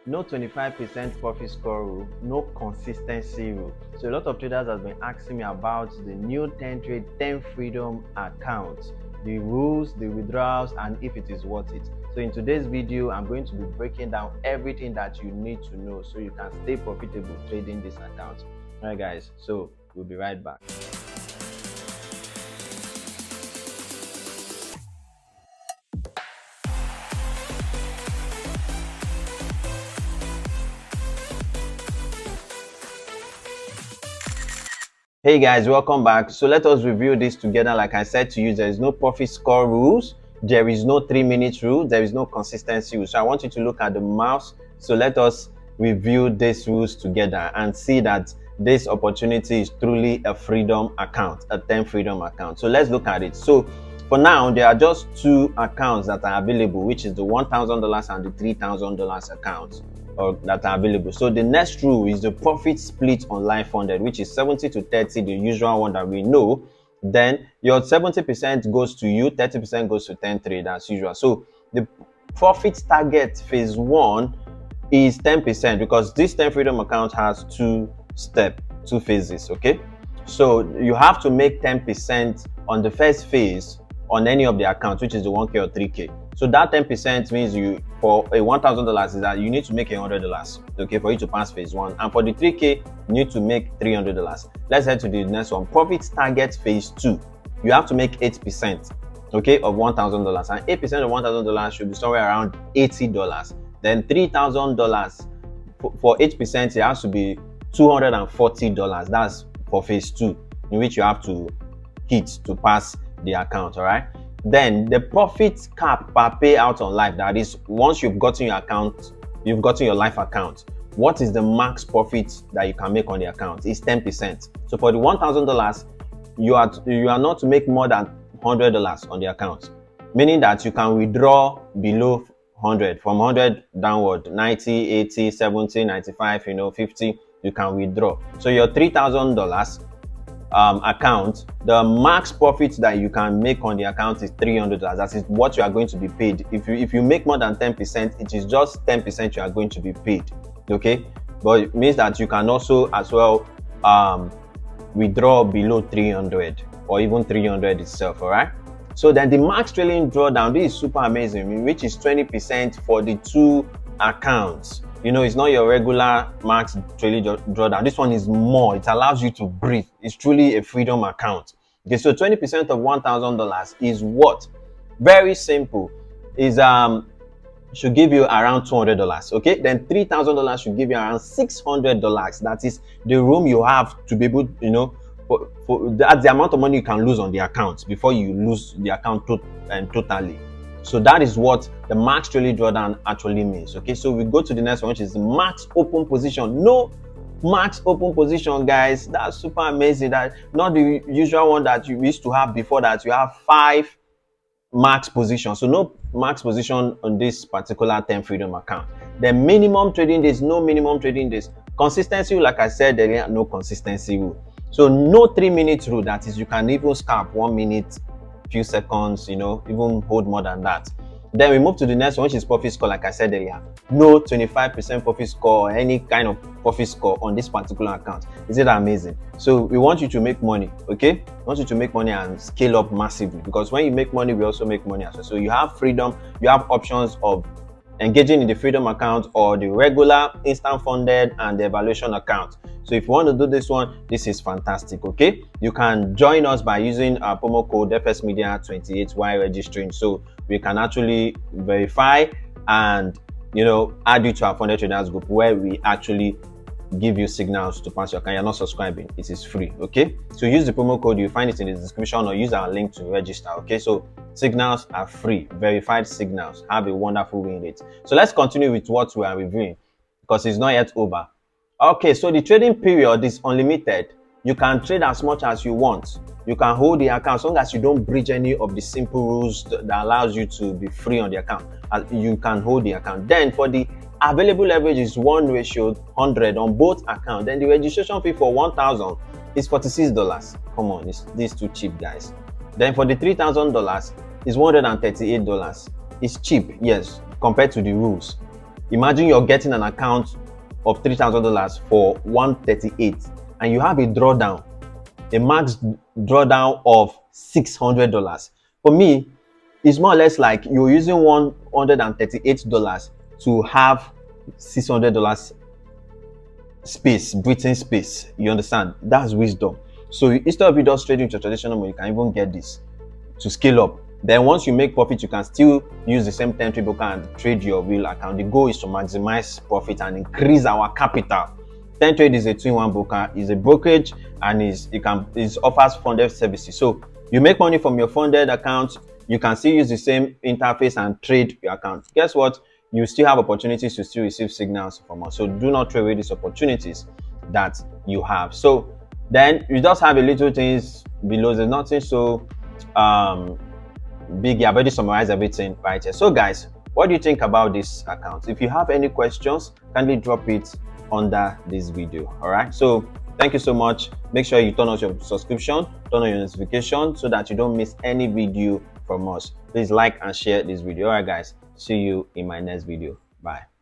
no 25% profit score rule, no consistency rule. So a lot of traders have been asking me about the new Tentrade Tenfreedom Account, the rules, the withdrawals, and if it is worth it. So in today's video, I'm going to be breaking down everything that you need to know so you can stay profitable trading this account. All right guys, so we'll be right back. Hey guys, welcome back. So let us review this together. Like I said to you, there is no profit score rules, there is no 3-minute rule, there is no consistency rule. So I want you to look at the mouse. So let us review these rules together and see that this opportunity is truly a freedom account, a Tenfreedom account. So let's look at it. So for now, there are just two accounts that are available, which is the $1,000 and the $3,000 accounts that are available. So the next rule is the profit split on live funded, which is 70 to 30, the usual one that we know. Then your 70% goes to you, 30% goes to Tentrade as usual. So the profit target phase 1 is 10% because this Tenfreedom account has two phases. Okay, so you have to make 10% on the first phase on any of the accounts, which is the 1K or 3K. So that 10% means you, for a $1,000, is that you need to make $100, okay, for you to pass phase 1. And for the 3K, you need to make $300. Let's head to the next one. Profit target phase 2. You have to make 8%, okay, of $1,000. And 8% of $1,000 should be somewhere around $80. Then $3,000 for 8%, it has to be $240. That's for phase 2, in which you have to hit to pass the account. All right, then the profit cap per payout on life, that is, once you've gotten your account, you've gotten your life account, what is the max profit that you can make on the account? Is 10%. So for the $1,000, you are not to make more than $100 on the account, meaning that you can withdraw below 100, from 100 downward, 90, 80, 70, 95, 50, you can withdraw. So your $3,000 account, the max profit that you can make on the account is $300. That is what you are going to be paid. If you make more than 10%, it is just 10% you are going to be paid. Okay, but it means that you can also as well withdraw below 300 or even 300 itself. All right, so then the max trailing drawdown, this is super amazing, which is 20% for the two accounts. It's not your regular max trailing drawdown. This one is more. It allows you to breathe. It's truly a freedom account. Okay, so 20% of $1,000 is what? Very simple. Is should give you around $200. Okay, then $3,000 should give you around $600. That is the room you have to be able, that's the amount of money you can lose on the account before you lose the account totally. So that is what the max trailing drawdown actually means. Okay, so we go to the next one, which is the max open position. No max open position, guys. That's super amazing. That not the usual one that you used to have before, that you have 5 max positions. So no max position on this particular Tenfreedom account. The minimum trading days, no minimum trading days. Consistency, like I said, there is no consistency rule. So no 3-minute rule. That is, you can even scalp 1 minute, few seconds, even hold more than that. Then we move to the next one, which is profit score. Like I said earlier, no 25% profit score or any kind of profit score on this particular account. Is it amazing? So we want you to make money. Okay, we want you to make money and scale up massively, because when you make money, we also make money as well. So you have freedom, you have options of engaging in the freedom account or the regular instant funded and the evaluation account. So if you want to do this one, this is fantastic. Okay, you can join us by using our promo code FSmedia28 while registering, so we can actually verify and add you to our funded traders group, where we actually give you signals to pass your account. You're not subscribing, it is free. Okay, so use the promo code, you find it in the description, or use our link to register. Okay, so signals are free, verified signals. Have a wonderful win rate. So let's continue with what we are reviewing, because it's not yet over. Okay, so the trading period is unlimited. You can trade as much as you want. You can hold the account as long as you don't breach any of the simple rules that allows you to be free on the account. You can hold the account. Then for the available leverage is 1:100 on both accounts. Then the registration fee for 1,000 is $46. Come on, this too cheap, guys. Then for the $3,000 is $138. It's cheap, yes, compared to the rules. Imagine you're getting an account of $3,000 for 138, and you have a drawdown, a max drawdown of $600. For me, it's more or less like you're using $138 to have $600 space, breathing space. You understand? That's wisdom. So instead of you just trading with your traditional money, you can even get this to scale up. Then once you make profit, you can still use the same Tentrade broker and trade your real account. The goal is to maximize profit and increase our capital. Tentrade is a 2-in-1 broker, is a brokerage, and it offers funded services. So you make money from your funded account, you can still use the same interface and trade your account. Guess what? You still have opportunities to still receive signals from us. So do not throw away these opportunities that you have. So then you just have a little things below. There's nothing so big. I've already summarized everything right here. So guys, what do you think about this account? If you have any questions, kindly drop it under this video. All right, so thank you so much. Make sure you turn on your subscription, turn on your notification so that you don't miss any video from us. Please like and share this video. All right guys, see you in my next video. Bye.